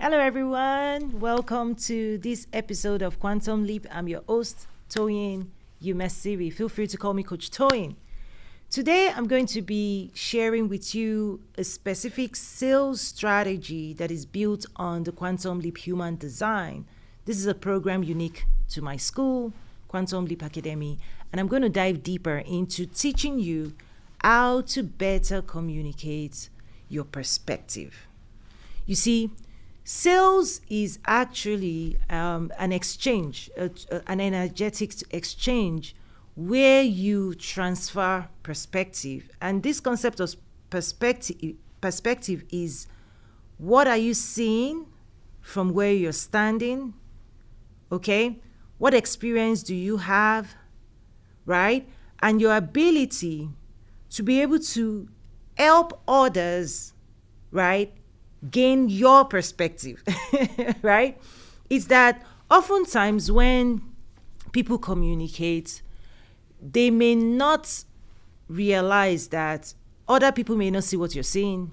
Hello, everyone. Welcome to this episode of Quantum Leap. I'm your host, Toyin Umesiri. Feel free to call me Coach Toyin. Today, I'm going to be sharing with you a specific sales strategy that is built on the Quantum Leap Human Design. This is a program unique to my school, Quantum Leap Academy, and I'm going to dive deeper into teaching you how to better communicate your perspective. You see, sales is actually an exchange, an energetic exchange where you transfer perspective. And this concept of perspective is, what are you seeing from where you're standing? Okay? What experience do you have? Right? And your ability to be able to help others, right, gain your perspective, right? It's that oftentimes when people communicate, they may not realize that other people may not see what you're seeing.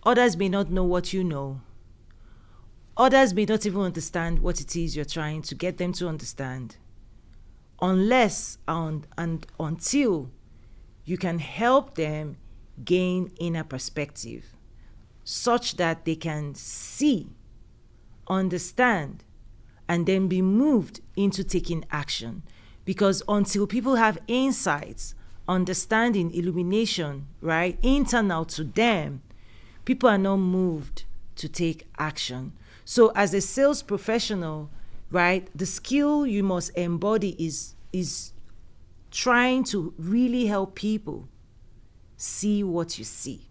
Others may not know what you know. Others may not even understand what it is you're trying to get them to understand, unless and until you can help them gain inner perspective, such that they can see, understand, and then be moved into taking action. Because until people have insights, understanding, illumination, right, internal to them, people are not moved to take action. So as a sales professional, right, the skill you must embody is trying to really help people see what you see.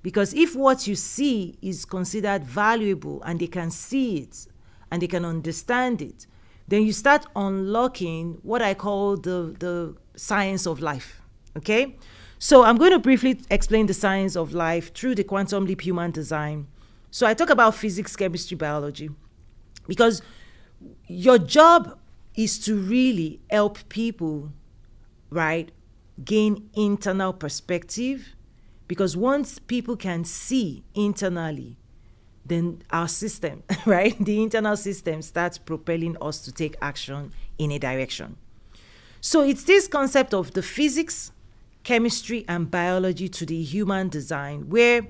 Because if what you see is considered valuable and they can see it and they can understand it, then you start unlocking what I call the science of life, okay? So I'm going to briefly explain the science of life through the Quantum Leap Human Design. So I talk about physics, chemistry, biology, because your job is to really help people, right, gain internal perspective. Because once people can see internally, then our system, right, the internal system starts propelling us to take action in a direction. So it's this concept of the physics, chemistry, and biology to the human design, where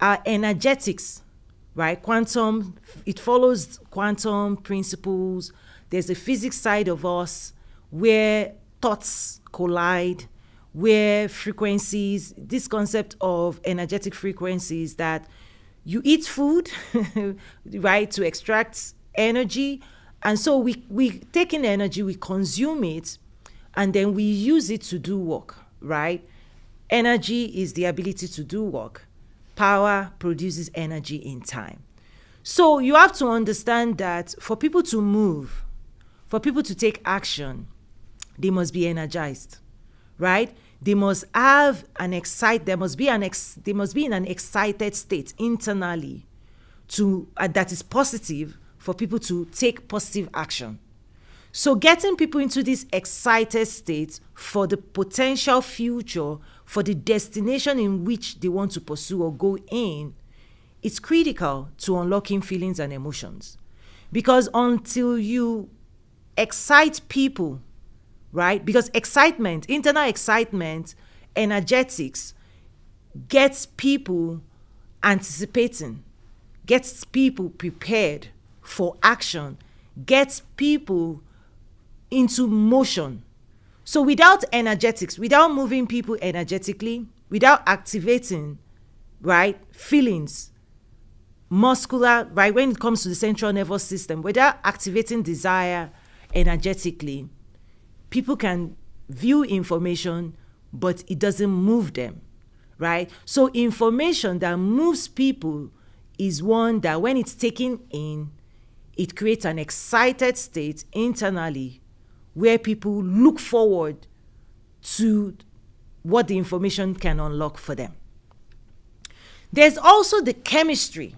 our energetics, right, quantum, it follows quantum principles. There's a physics side of us where thoughts collide, where frequencies, this concept of energetic frequencies, that you eat food, right, to extract energy. And so we take in energy, we consume it, and then we use it to do work, right? Energy is the ability to do work. Power produces energy in time. So you have to understand that for people to move, for people to take action, they must be energized, right? They must have they must be in an excited state internally to that is positive for people to take positive action. So getting people into this excited state for the potential future, for the destination in which they want to pursue or go in, it's critical to unlocking feelings and emotions. Because until you excite people, right? Because excitement, internal excitement, energetics, gets people anticipating, gets people prepared for action, gets people into motion. So without energetics, without moving people energetically, without activating, right, feelings, muscular, right, when it comes to the central nervous system, without activating desire energetically, people can view information, but it doesn't move them, right? So information that moves people is one that when it's taken in, it creates an excited state internally where people look forward to what the information can unlock for them. There's also the chemistry,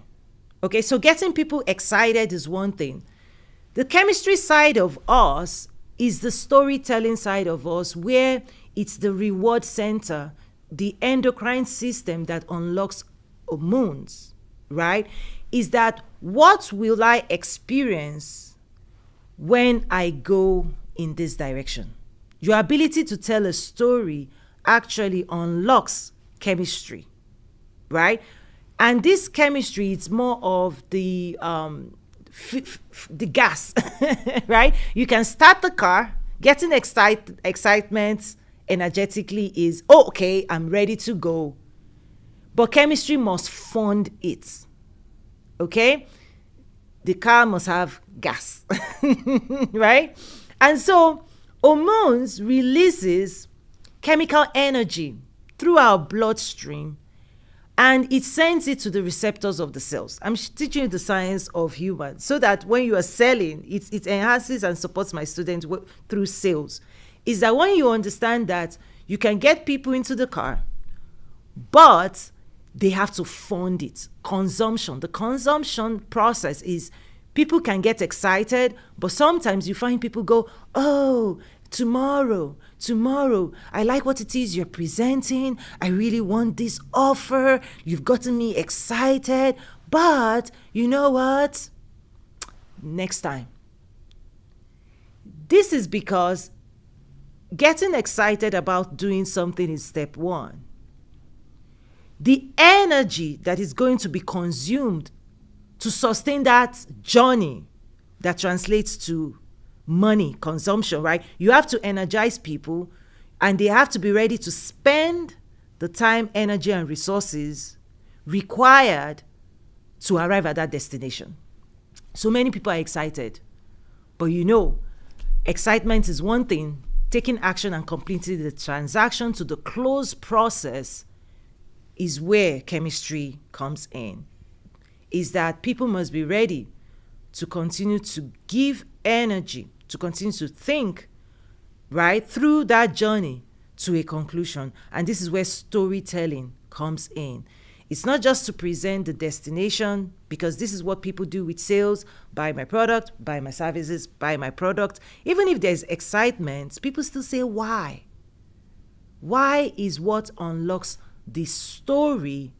okay? So getting people excited is one thing. The chemistry side of us is the storytelling side of us, where it's the reward center, the endocrine system that unlocks hormones, right? Is that what will I experience when I go in this direction? Your ability to tell a story actually unlocks chemistry, right? And this chemistry, it's more of the gas, right? You can start the car, getting excitement energetically is, oh, okay, I'm ready to go. But chemistry must fund it, okay? The car must have gas, right? And so hormones releases chemical energy through our bloodstream, and it sends it to the receptors of the cells. I'm teaching you the science of humans so that when you are selling, it enhances and supports my students through sales. Is that when you understand that you can get people into the car, but they have to fund it. Consumption. The consumption process is people can get excited, but sometimes you find people go, oh, tomorrow, I like what it is you're presenting. I really want this offer. You've gotten me excited, but you know what? Next time. This is because getting excited about doing something is step one. The energy that is going to be consumed to sustain that journey that translates to money, consumption, right? You have to energize people, and they have to be ready to spend the time, energy, and resources required to arrive at that destination. So many people are excited, but excitement is one thing. Taking action and completing the transaction to the close process is where chemistry comes in. Is that people must be ready to continue to give energy, to continue to think, right, through that journey to a conclusion. And this is where storytelling comes in. It's not just to present the destination, because this is what people do with sales. Buy my product, buy my services, buy my product. Even if there's excitement, people still say why. Why is what unlocks the story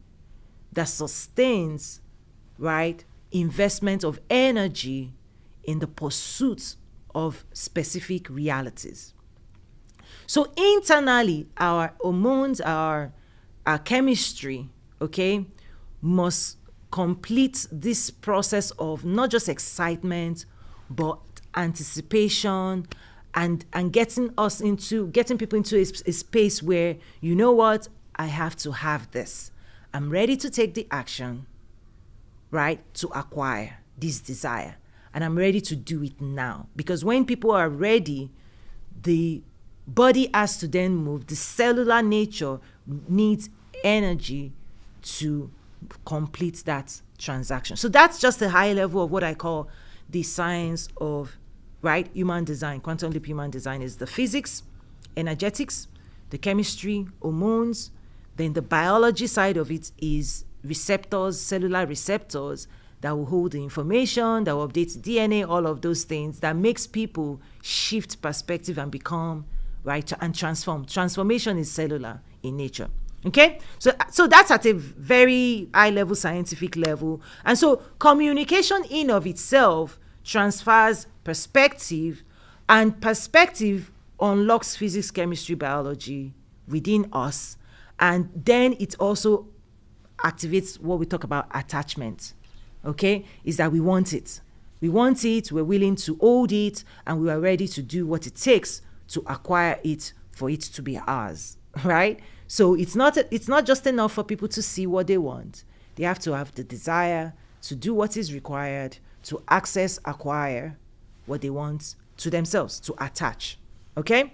that sustains, right, investment of energy in the pursuit of specific realities. So internally, our hormones, our chemistry, okay, must complete this process of not just excitement, but anticipation and getting people into a space where, you know what, I have to have this. I'm ready to take the action, right, to acquire this desire. And I'm ready to do it now. Because when people are ready, the body has to then move. The cellular nature needs energy to complete that transaction. So that's just a high level of what I call the science of, right, human design. Quantum leap human design is the physics, energetics, the chemistry, hormones. Then the biology side of it is receptors, cellular receptors that will hold the information, that will update DNA, all of those things that makes people shift perspective and become, right, and transform. Transformation is cellular in nature. Okay, so that's at a very high level, scientific level. And so communication in of itself transfers perspective, and perspective unlocks physics, chemistry, biology within us. And then it also activates what we talk about attachment. Okay, is that we want it. We want it, we're willing to hold it, and we are ready to do what it takes to acquire it for it to be ours, right? So it's not just enough for people to see what they want. They have to have the desire to do what is required to acquire what they want to themselves, to attach. Okay?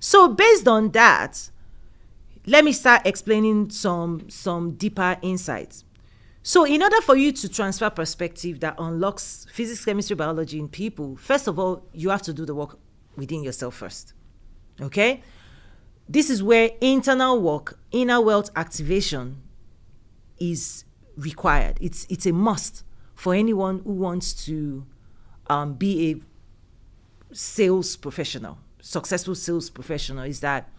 So based on that, let me start explaining some deeper insights. So in order for you to transfer perspective that unlocks physics, chemistry, biology in people, first of all, you have to do the work within yourself first. Okay? This is where internal work, inner wealth activation is required. It's a must for anyone who wants to be a sales professional, successful sales professional, is that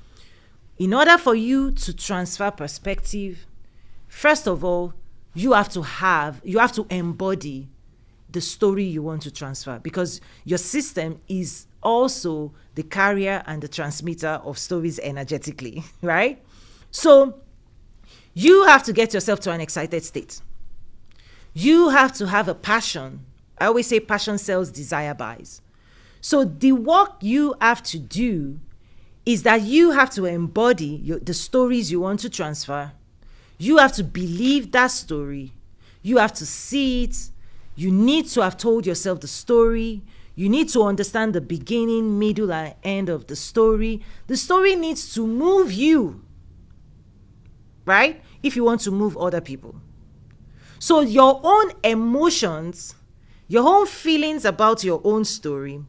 in order for you to transfer perspective, first of all, you have to embody the story you want to transfer, because your system is also the carrier and the transmitter of stories energetically, right? So you have to get yourself to an excited state. You have to have a passion. I always say passion sells, desire buys. So the work you have to do is that you have to embody the stories you want to transfer. You have to believe that story. You have to see it. You need to have told yourself the story. You need to understand the beginning, middle, and end of the story. The story needs to move you, right? If you want to move other people. So your own emotions, your own feelings about your own story,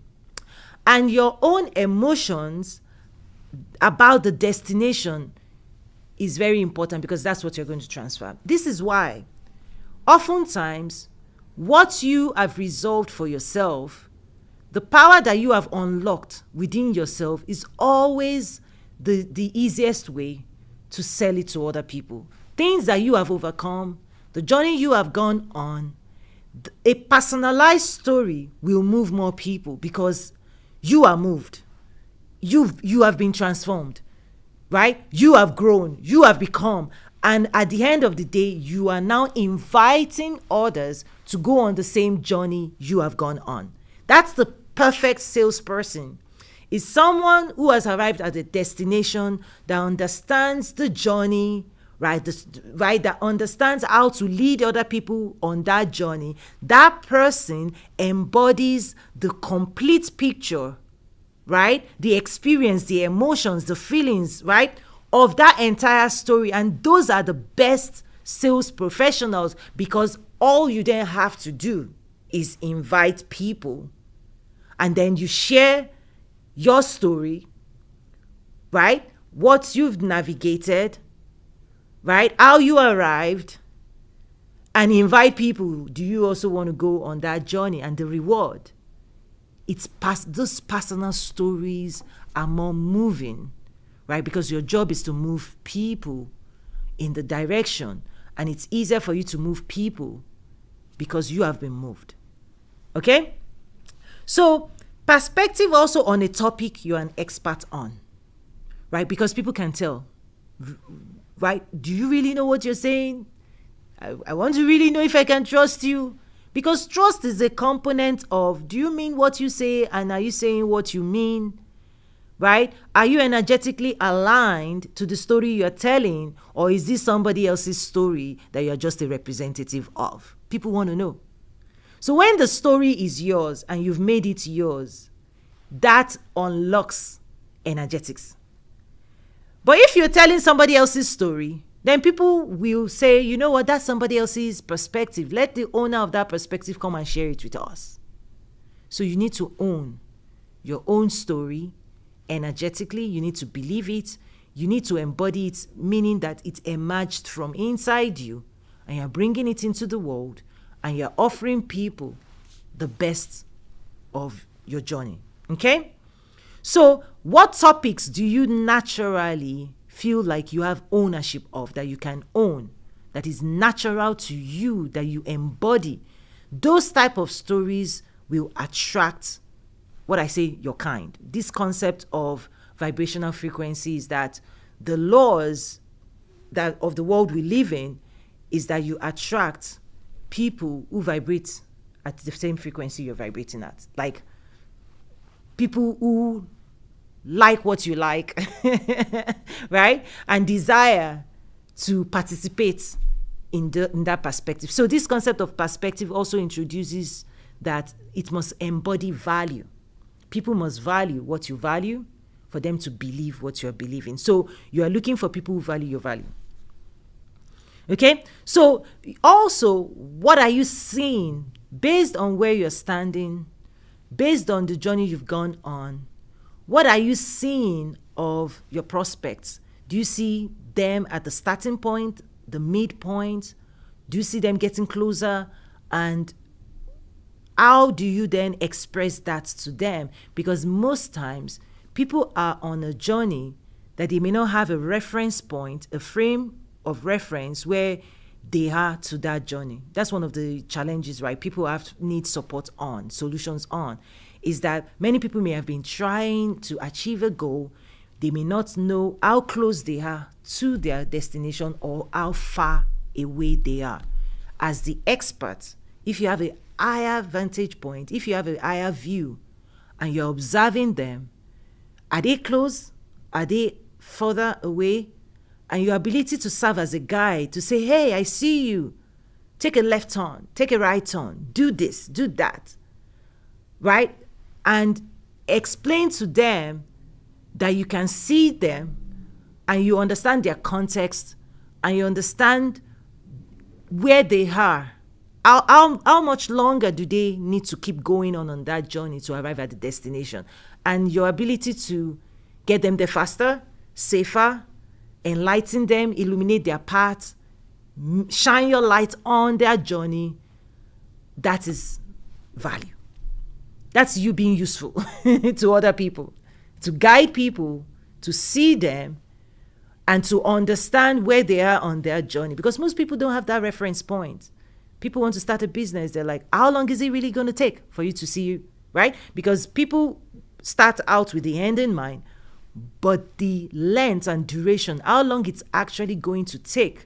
and your own emotions about the destination is very important, because that's what you're going to transfer. This is why oftentimes what you have resolved for yourself, the power that you have unlocked within yourself, is always the easiest way to sell it to other people. Things that you have overcome, the journey you have gone on, a personalized story will move more people, because you are moved. You have been transformed, right? You have grown, you have become. And at the end of the day, you are now inviting others to go on the same journey you have gone on. That's the perfect salesperson. Is someone who has arrived at a destination that understands the journey, right? That understands how to lead other people on that journey. That person embodies the complete picture, right? The experience, the emotions, the feelings, right, of that entire story. And those are the best sales professionals, because all you then have to do is invite people, and then you share your story, right? What you've navigated, right? How you arrived, and invite people. Do you also want to go on that journey? And the reward, those personal stories are more moving, right? Because your job is to move people in the direction, and it's easier for you to move people because you have been moved. Okay? So perspective also on a topic you're an expert on, right? Because people can tell, right? Do you really know what you're saying? I want to really know if I can trust you. Because trust is a component of, do you mean what you say, and are you saying what you mean, right? Are you energetically aligned to the story you're telling, or is this somebody else's story that you're just a representative of? People want to know. So when the story is yours and you've made it yours, that unlocks energetics. But if you're telling somebody else's story, then people will say, you know what, that's somebody else's perspective. Let the owner of that perspective come and share it with us. So you need to own your own story energetically. You need to believe it. You need to embody it, meaning that it emerged from inside you, and you're bringing it into the world, and you're offering people the best of your journey. Okay? So what topics do you naturally feel like you have ownership of, that you can own, that is natural to you, that you embody? Those type of stories will attract, what I say, your kind. This concept of vibrational frequency is that the laws that of the world we live in is that you attract people who vibrate at the same frequency you're vibrating at. Like people who like what you like, right? And desire to participate in that perspective. So this concept of perspective also introduces that it must embody value. People must value what you value for them to believe what you're believing. So you are looking for people who value your value. Okay? So also, what are you seeing based on where you're standing, based on the journey you've gone on? What are you seeing of your prospects? Do you see them at the starting point, the midpoint? Do you see them getting closer? And how do you then express that to them? Because most times people are on a journey that they may not have a reference point, a frame of reference where they are to that journey. That's one of the challenges, right? People need support on, solutions on, is that many people may have been trying to achieve a goal. They may not know how close they are to their destination or how far away they are. As the expert, if you have a higher vantage point, if you have a higher view, and you're observing them, are they close? Are they further away? And your ability to serve as a guide, to say, hey, I see you. Take a left turn, take a right turn, do this, do that, right? And explain to them that you can see them and you understand their context and you understand where they are. How much longer do they need to keep going on that journey to arrive at the destination? And your ability to get them there faster, safer, enlighten them, illuminate their path, shine your light on their journey, that is value. That's you being useful to other people, to guide people, to see them, and to understand where they are on their journey. Because most people don't have that reference point. People want to start a business. They're like, how long is it really going to take for you to see you, right? Because people start out with the end in mind, but the length and duration, how long it's actually going to take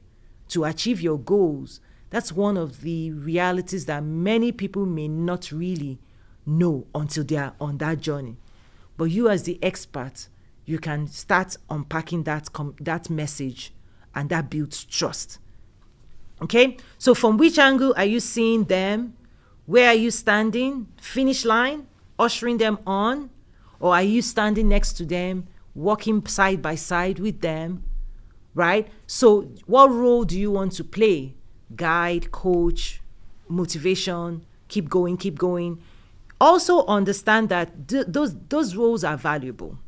to achieve your goals, that's one of the realities that many people may not really know until they are on that journey. But you as the expert, you can start unpacking that message, and that builds trust. Okay? So from which angle are you seeing them? Where are you standing? Finish line? Ushering them on? Or are you standing next to them, walking side by side with them? Right? So what role do you want to play? Guide, coach, motivation, keep going, keep going. Also understand that those roles are valuable.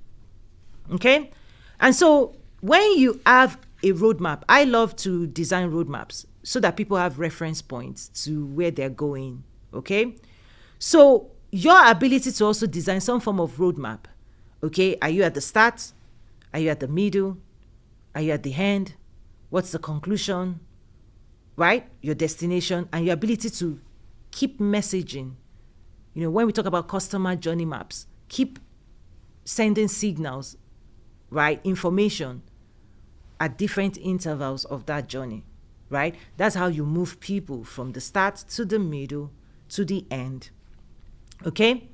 Okay? And so when you have a roadmap, I love to design roadmaps so that people have reference points to where they're going. Okay? So your ability to also design some form of roadmap. Okay? Are you at the start? Are you at the middle? Are you at the end? What's the conclusion? Right? Your destination and your ability to keep messaging. You know, when we talk about customer journey maps, keep sending signals, right? Information at different intervals of that journey, right? That's how you move people from the start to the middle to the end. Okay?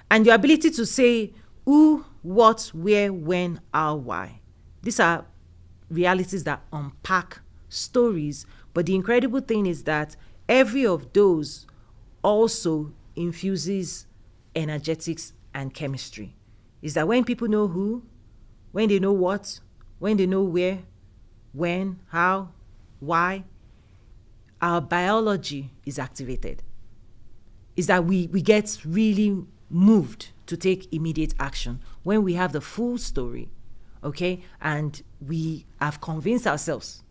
And your ability to say who, what, where, when, how, why. These are realities that unpack stories. But the incredible thing is that every of those also infuses energetics and chemistry. Is that when people know who, when they know what, when they know where, when, how, why, our biology is activated. Is that we get really moved to take immediate action when we have the full story, okay? And we have convinced ourselves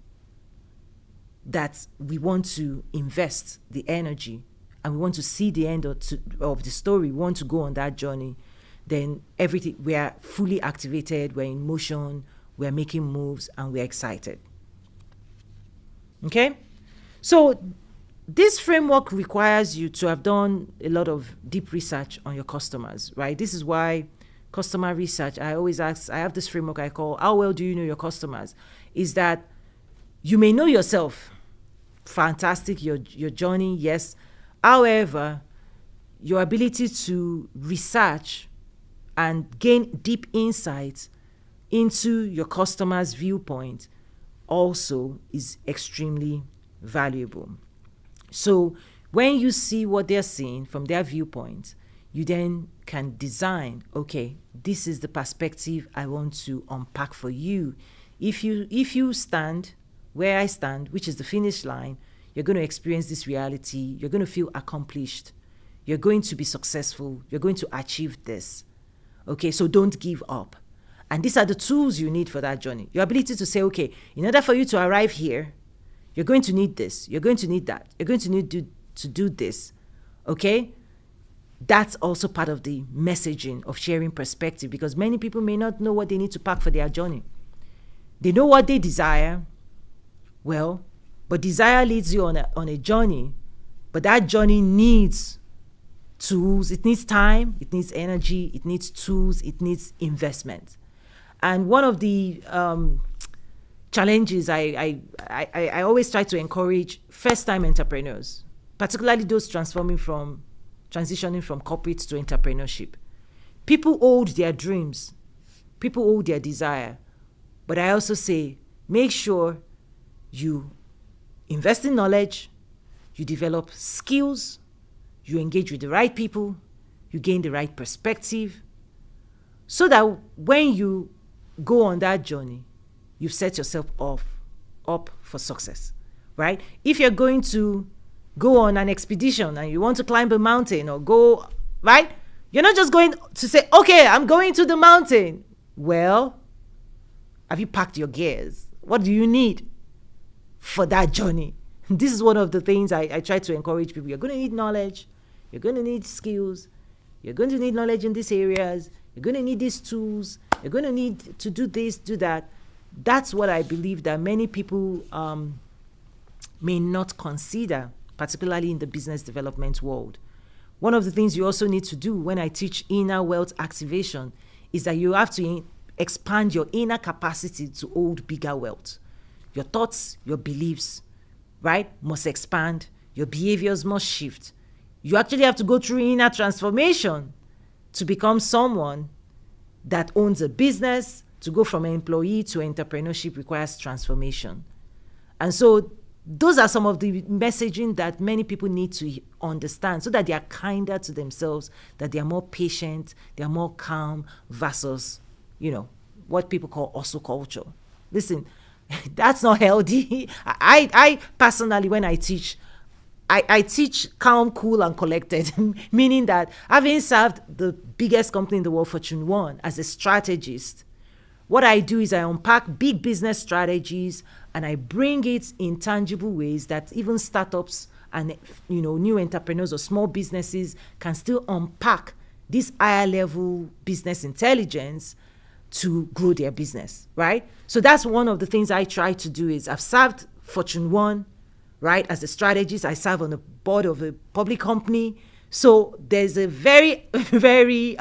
that we want to invest the energy and we want to see the end of the story, we want to go on that journey, then everything, we are fully activated, we're in motion, we're making moves, and we're excited. Okay? So this framework requires you to have done a lot of deep research on your customers, right? This is why customer research, I always ask, I have this framework I call, how well do you know your customers? Is that you may know yourself, fantastic, your journey, yes. However, your ability to research and gain deep insights into your customer's viewpoint also is extremely valuable. So when you see what they're seeing from their viewpoint, you then can design, okay, this is the perspective I want to unpack for you. If you stand where I stand, which is the finish line, you're going to experience this reality. You're going to feel accomplished. You're going to be successful. You're going to achieve this. Okay, so don't give up. And these are the tools you need for that journey. Your ability to say, okay, in order for you to arrive here, you're going to need this. You're going to need that. You're going to need to do this. Okay? That's also part of the messaging of sharing perspective, because many people may not know what they need to pack for their journey. They know what they desire. Well, But desire leads you on a journey. But that journey needs tools. It needs time. It needs energy. It needs tools. It needs investment. And one of the challenges I always try to encourage first-time entrepreneurs, particularly those transitioning from corporate to entrepreneurship. People hold their dreams. People hold their desire. But I also say, make sure you invest in knowledge, you develop skills, you engage with the right people, you gain the right perspective, so that when you go on that journey, you've set yourself up for success, right? If you're going to go on an expedition and you want to climb a mountain or go, right? You're not just going to say, okay, I'm going to the mountain. Well, have you packed your gears? What do you need for that journey? This is one of the things I try to encourage people. You're going to need knowledge. You're going to need skills. You're going to need knowledge in these areas. You're going to need these tools. You're going to need to do this, do that. That's what I believe that many people may not consider, particularly in the business development world. One of the things you also need to do when I teach inner wealth activation is that you have to expand your inner capacity to hold bigger wealth. Your thoughts, your beliefs, right, must expand. Your behaviors must shift. You actually have to go through inner transformation to become someone that owns a business. To go from an employee to entrepreneurship requires transformation. And so those are some of the messaging that many people need to understand so that they are kinder to themselves, that they are more patient, they are more calm versus, what people call hustle culture. Listen, that's not healthy. I personally, when I teach, I teach calm, cool, and collected, meaning that having served the biggest company in the world, Fortune 1, as a strategist, what I do is I unpack big business strategies and I bring it in tangible ways that even startups and new entrepreneurs or small businesses can still unpack this higher level business intelligence to grow their business, right? So that's one of the things I try to do is I've served Fortune 1, right? As a strategist, I serve on the board of a public company. So there's a very, very,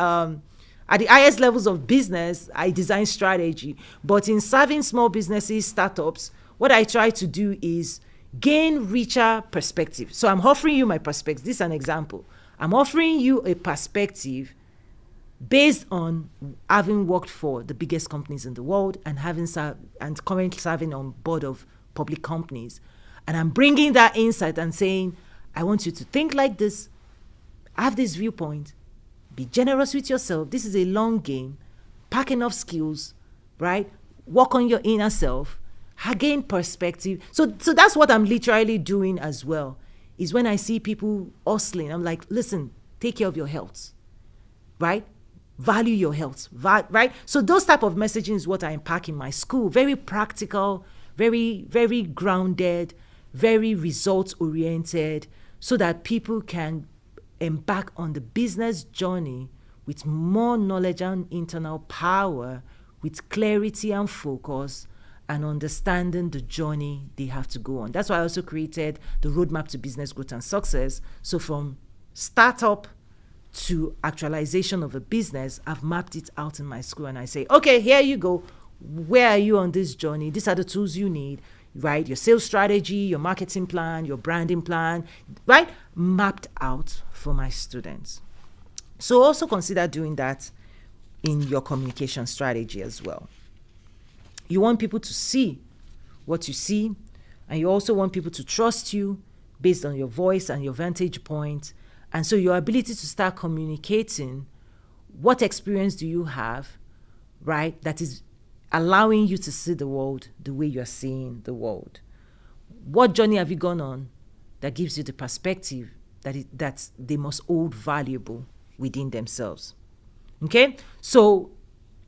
at the highest levels of business, I design strategy. But in serving small businesses, startups, what I try to do is gain richer perspective. So I'm offering you my perspective. This is an example. I'm offering you a perspective based on having worked for the biggest companies in the world and having and currently serving on board of public companies. And I'm bringing that insight and saying, I want you to think like this, have this viewpoint, be generous with yourself. This is a long game. Pack enough skills, right? Work on your inner self, gain perspective. So that's what I'm literally doing as well, is when I see people hustling, I'm like, listen, take care of your health, right? Value your health, right? So those type of messaging is what I unpack in my school. Very practical, very, very grounded, very results-oriented, so that people can embark on the business journey with more knowledge and internal power, with clarity and focus, and understanding the journey they have to go on. That's why I also created the roadmap to business growth and success. So from startup to actualization of a business, I've mapped it out in my school and I say, okay, here you go. Where are you on this journey? These are the tools you need, right? Your sales strategy, your marketing plan, your branding plan, right? Mapped out for my students. So also consider doing that in your communication strategy as well. You want people to see what you see, and you also want people to trust you based on your voice and your vantage point. And so your ability to start communicating, what experience do you have, right, that is allowing you to see the world the way you're seeing the world? What journey have you gone on that gives you the perspective that they must hold valuable within themselves? Okay? So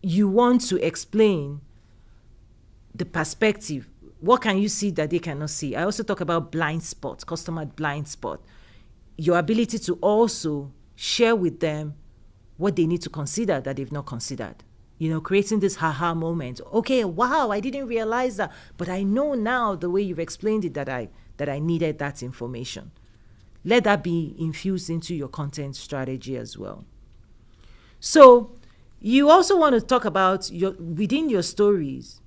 you want to explain the perspective. What can you see that they cannot see? I also talk about blind spot, customer blind spot. Your ability to also share with them what they need to consider that they've not considered, creating this haha moment. Okay, wow, I didn't realize that, but I know now the way you've explained it that I needed that information. Let that be infused into your content strategy as well. So you also want to talk about within your stories,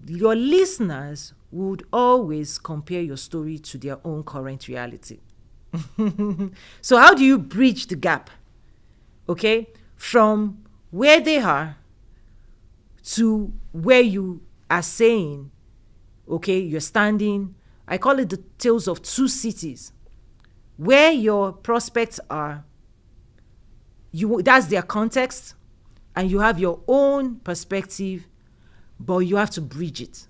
your listeners would always compare your story to their own current reality. So how do you bridge the gap? Okay, from where they are to where you are saying, okay, you're standing. I call it the tales of two cities. Where your prospects are, that's their context, and you have your own perspective, but you have to bridge it.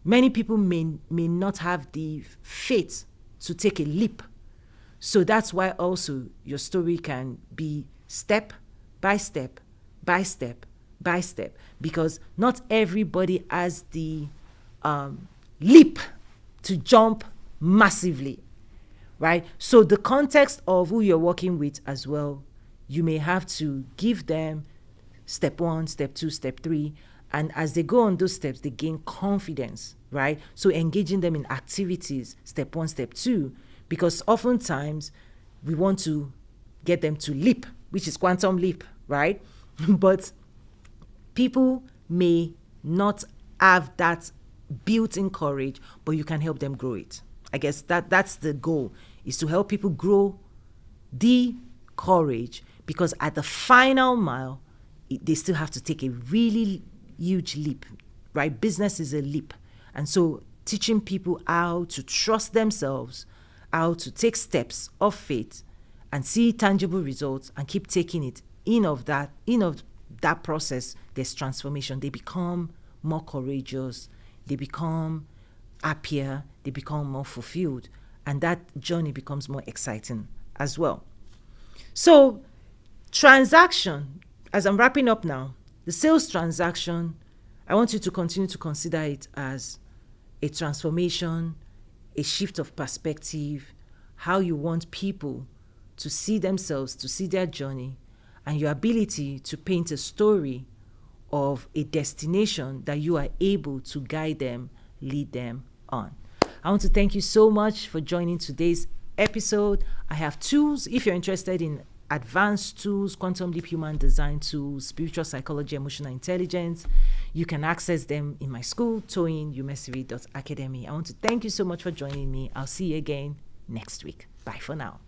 Many people may not have the faith to take a leap. So that's why also your story can be step by step, by step, by step, because not everybody has the leap to jump massively, right? So the context of who you're working with as well, you may have to give them step 1, step 2, step 3, and as they go on those steps, they gain confidence, right? So engaging them in activities, step 1, step 2, because oftentimes we want to get them to leap, which is quantum leap, right? But people may not have that built-in courage, but you can help them grow it. I guess that's the goal, is to help people grow the courage, because at the final mile, they still have to take a really huge leap, right? Business is a leap. And so teaching people how to trust themselves, how to take steps of faith and see tangible results and keep taking it, in of that process, there's transformation. They become more courageous, they become happier, they become more fulfilled, and that journey becomes more exciting as well. So transaction, as I'm wrapping up now, the sales transaction, I want you to continue to consider it as a transformation, a shift of perspective, how you want people to see themselves, to see their journey, and your ability to paint a story of a destination that you are able to guide them, lead them on. I want to thank you so much for joining today's episode. I have tools if you're interested in advanced tools, quantum leap human design tools, spiritual psychology, emotional intelligence. You can access them in my school, toyinumesiri.academy. I want to thank you so much for joining me. I'll see you again next week. Bye for now.